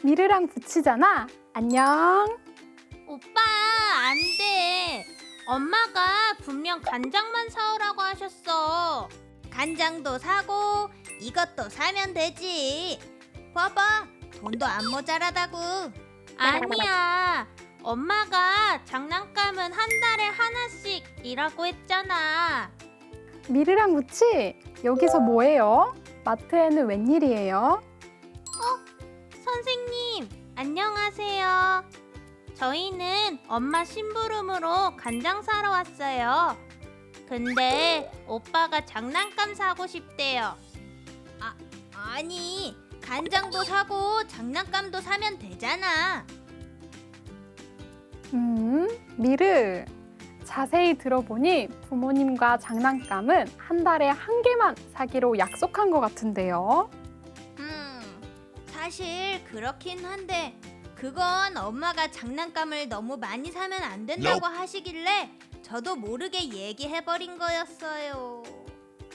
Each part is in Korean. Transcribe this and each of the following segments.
미르랑 부치잖아. 안녕. 오빠, 안 돼. 엄마가 분명 간장만 사오라고 하셨어. 간장도 사고 이것도 사면 되지. 봐봐, 돈도 안 모자라다고. 아니야. 엄마가 장난감은 한 달에 하나씩이라고 했잖아. 미르랑 부치, 여기서 뭐해요? 마트에는 웬일이에요? 선생님, 안녕하세요. 저희는 엄마 심부름으로 간장 사러 왔어요. 근데 오빠가 장난감 사고 싶대요. 아니, 간장도 사고 장난감도 사면 되잖아. 미르. 자세히 들어보니 부모님과 장난감은 한 달에 한 개만 사기로 약속한 것 같은데요. 사실 그렇긴 한데 그건 엄마가 장난감을 너무 많이 사면 안 된다고 하시길래 저도 모르게 얘기해버린 거였어요.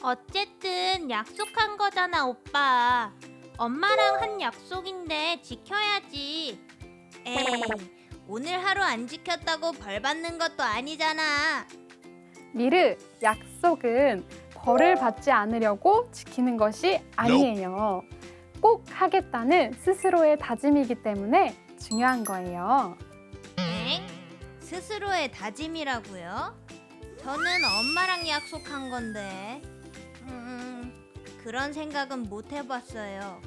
어쨌든 약속한 거잖아, 오빠. 엄마랑 한 약속인데 지켜야지. 에이, 오늘 하루 안 지켰다고 벌 받는 것도 아니잖아. 미르, 약속은 벌을 받지 않으려고 지키는 것이 아니에요. 꼭 하겠다는 스스로의 다짐이기 때문에 중요한 거예요. 엥? 스스로의 다짐이라고요? 저는 엄마랑 약속한 건데. 그런 생각은 못 해봤어요.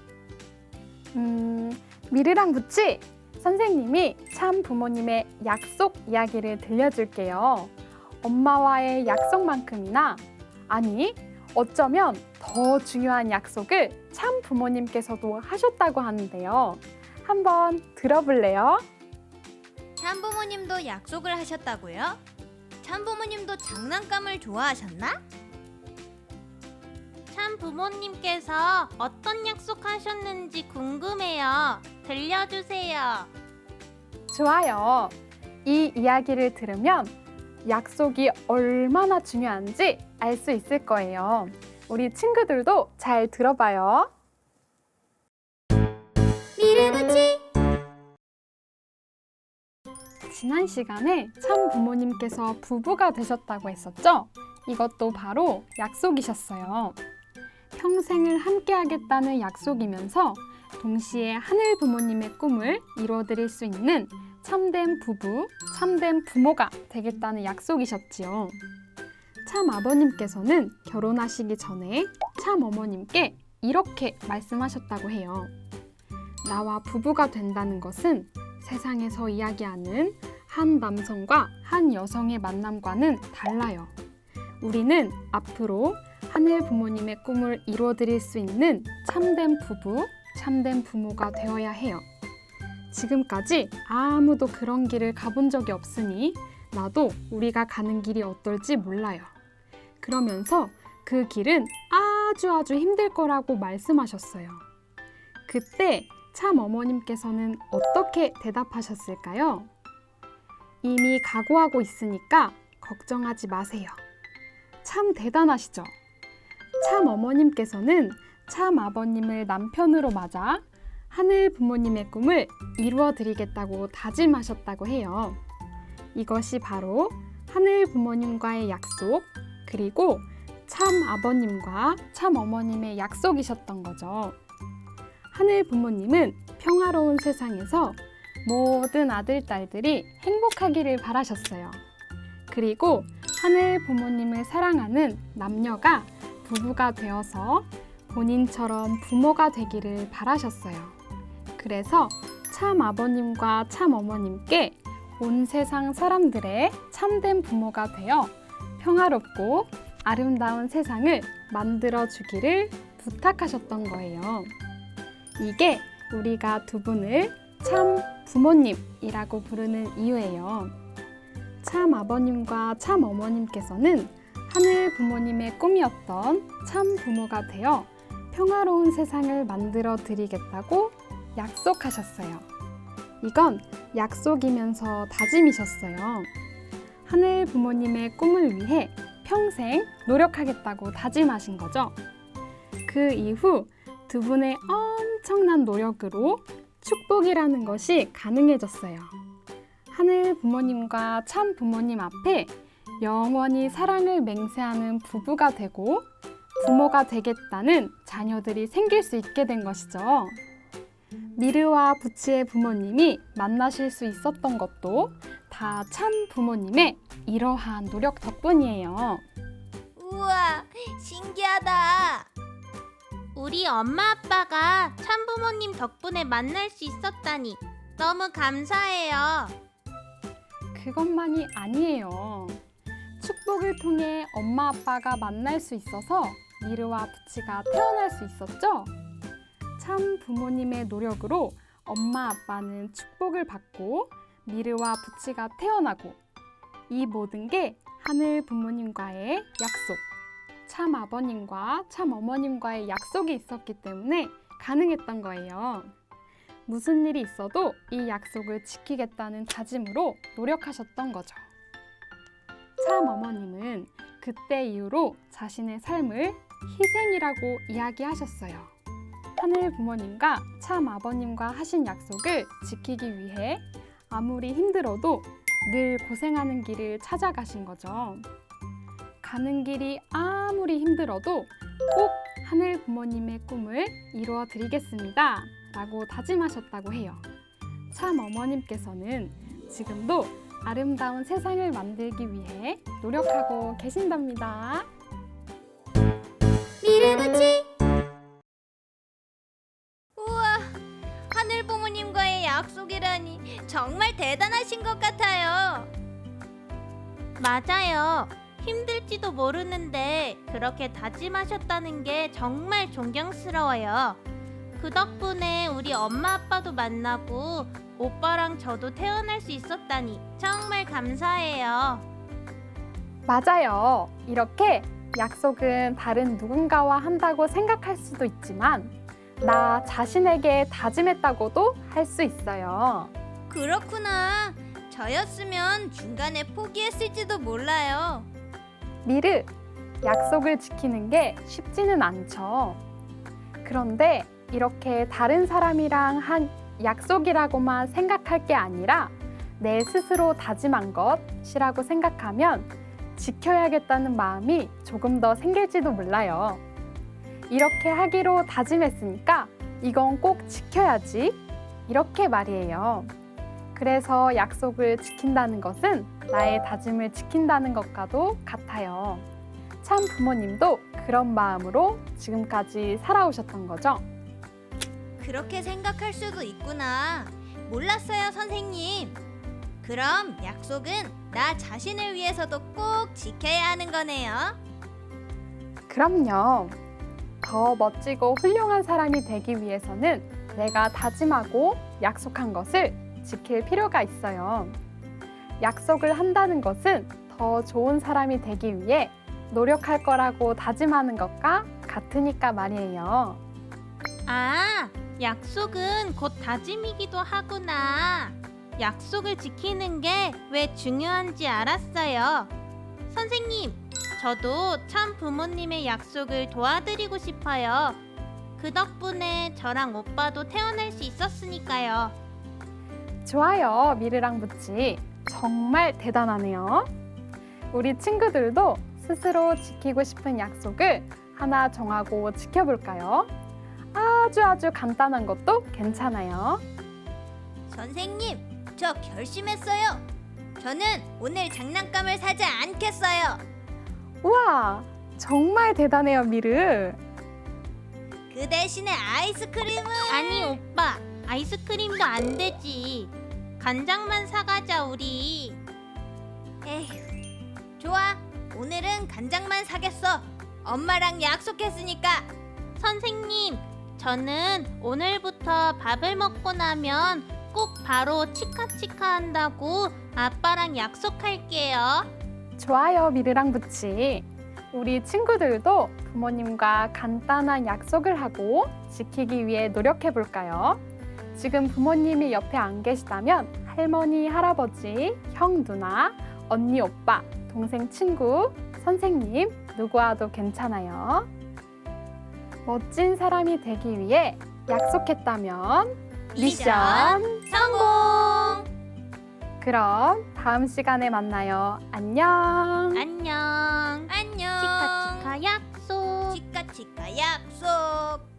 미르랑 부치, 선생님이 참 부모님의 약속 이야기를 들려줄게요. 엄마와의 약속만큼이나, 아니, 어쩌면 더 중요한 약속을 참 부모님께서도 하셨다고 하는데요. 한번 들어볼래요? 참부모님도 약속을 하셨다고요? 참부모님도 장난감을 좋아하셨나? 참부모님께서 어떤 약속하셨는지 궁금해요. 들려주세요. 좋아요. 이 이야기를 들으면 약속이 얼마나 중요한지 알 수 있을 거예요. 우리 친구들도 잘 들어봐요. 미르부치. 지난 시간에 참 부모님께서 부부가 되셨다고 했었죠? 이것도 바로 약속이셨어요. 평생을 함께 하겠다는 약속이면서 동시에 하늘 부모님의 꿈을 이루어드릴 수 있는 참된 부부, 참된 부모가 되겠다는 약속이셨지요. 참 아버님께서는 결혼하시기 전에 참 어머님께 이렇게 말씀하셨다고 해요. 나와 부부가 된다는 것은 세상에서 이야기하는 한 남성과 한 여성의 만남과는 달라요. 우리는 앞으로 하늘 부모님의 꿈을 이루어드릴 수 있는 참된 부부, 참된 부모가 되어야 해요. 지금까지 아무도 그런 길을 가본 적이 없으니 나도 우리가 가는 길이 어떨지 몰라요. 그러면서 그 길은 아주 힘들 거라고 말씀하셨어요. 그때 참 어머님께서는 어떻게 대답하셨을까요? 이미 각오하고 있으니까 걱정하지 마세요. 참 대단하시죠? 참 어머님께서는 참 아버님을 남편으로 맞아 하늘 부모님의 꿈을 이루어 드리겠다고 다짐하셨다고 해요. 이것이 바로 하늘 부모님과의 약속, 그리고 참 아버님과 참 어머님의 약속이셨던 거죠. 하늘 부모님은 평화로운 세상에서 모든 아들, 딸들이 행복하기를 바라셨어요. 그리고 하늘 부모님을 사랑하는 남녀가 부부가 되어서 본인처럼 부모가 되기를 바라셨어요. 그래서 참 아버님과 참 어머님께 온 세상 사람들의 참된 부모가 되어 평화롭고 아름다운 세상을 만들어 주기를 부탁하셨던 거예요. 이게 우리가 두 분을 참 부모님이라고 부르는 이유예요. 참 아버님과 참 어머님께서는 하늘 부모님의 꿈이었던 참 부모가 되어 평화로운 세상을 만들어 드리겠다고 약속하셨어요. 이건 약속이면서 다짐이셨어요. 하늘 부모님의 꿈을 위해 평생 노력하겠다고 다짐하신 거죠. 그 이후 두 분의 엄청난 노력으로 축복이라는 것이 가능해졌어요. 하늘 부모님과 참 부모님 앞에 영원히 사랑을 맹세하는 부부가 되고 부모가 되겠다는 자녀들이 생길 수 있게 된 것이죠. 미르와 부치의 부모님이 만나실 수 있었던 것도 다 참 부모님의 이러한 노력 덕분이에요. 우와, 신기하다. 우리 엄마 아빠가 참부모님 덕분에 만날 수 있었다니 너무 감사해요. 그것만이 아니에요. 축복을 통해 엄마 아빠가 만날 수 있어서 미르와 부치가 태어날 수 있었죠? 참 부모님의 노력으로 엄마 아빠는 축복을 받고 미르와 부치가 태어나고 이 모든 게 하늘 부모님과의 약속, 참 아버님과 참 어머님과의 약속이 있었기 때문에 가능했던 거예요. 무슨 일이 있어도 이 약속을 지키겠다는 다짐으로 노력하셨던 거죠. 참 어머님은 그때 이후로 자신의 삶을 희생이라고 이야기하셨어요. 하늘 부모님과 참 아버님과 하신 약속을 지키기 위해 아무리 힘들어도 늘 고생하는 길을 찾아가신 거죠. 가는 길이 아무리 힘들어도 꼭 하늘 부모님의 꿈을 이루어 드리겠습니다 라고 다짐하셨다고 해요. 참 어머님께서는 지금도 아름다운 세상을 만들기 위해 노력하고 계신답니다. 미르부치. 우와, 하늘 부모님과의 약속이라니 정말 대단하신 것 같아요. 맞아요. 힘들지도 모르는데 그렇게 다짐하셨다는 게 정말 존경스러워요. 그 덕분에 우리 엄마 아빠도 만나고 오빠랑 저도 태어날 수 있었다니 정말 감사해요. 맞아요. 이렇게 약속은 다른 누군가와 한다고 생각할 수도 있지만 나 자신에게 다짐했다고도 할 수 있어요. 그렇구나. 저였으면 중간에 포기했을지도 몰라요. 미르, 약속을 지키는 게 쉽지는 않죠. 그런데 이렇게 다른 사람이랑 한 약속이라고만 생각할 게 아니라 내 스스로 다짐한 것이라고 생각하면 지켜야겠다는 마음이 조금 더 생길지도 몰라요. 이렇게 하기로 다짐했으니까 이건 꼭 지켜야지. 이렇게 말이에요. 그래서 약속을 지킨다는 것은 나의 다짐을 지킨다는 것과도 같아요. 참 부모님도 그런 마음으로 지금까지 살아오셨던 거죠. 그렇게 생각할 수도 있구나. 몰랐어요, 선생님. 그럼 약속은 나 자신을 위해서도 꼭 지켜야 하는 거네요. 그럼요. 더 멋지고 훌륭한 사람이 되기 위해서는 내가 다짐하고 약속한 것을 지킬 필요가 있어요. 약속을 한다는 것은 더 좋은 사람이 되기 위해 노력할 거라고 다짐하는 것과 같으니까 말이에요. 아, 약속은 곧 다짐이기도 하구나. 약속을 지키는 게 왜 중요한지 알았어요. 선생님, 저도 참 부모님의 약속을 도와드리고 싶어요. 그 덕분에 저랑 오빠도 태어날 수 있었으니까요. 좋아요, 미르랑 부치. 정말 대단하네요. 우리 친구들도 스스로 지키고 싶은 약속을 하나 정하고 지켜볼까요? 아주 간단한 것도 괜찮아요. 선생님, 저 결심했어요. 저는 오늘 장난감을 사지 않겠어요. 우와, 정말 대단해요, 미르. 그 대신에 아이스크림은... 아니 오빠, 아이스크림도 안 되지. 간장만 사가자 우리. 에휴, 좋아. 오늘은 간장만 사겠어. 엄마랑 약속했으니까. 선생님, 저는 오늘부터 밥을 먹고 나면 꼭 바로 치카치카 한다고 아빠랑 약속할게요. 좋아요, 미르랑 부치. 우리 친구들도 부모님과 간단한 약속을 하고 지키기 위해 노력해 볼까요? 지금 부모님이 옆에 안 계시다면 할머니, 할아버지, 형, 누나, 언니, 오빠, 동생, 친구, 선생님 누구와도 괜찮아요. 멋진 사람이 되기 위해 약속했다면 미션 성공! 그럼 다음 시간에 만나요. 안녕. 안녕. 안녕. 치카치카 약속. 치카치카 약속.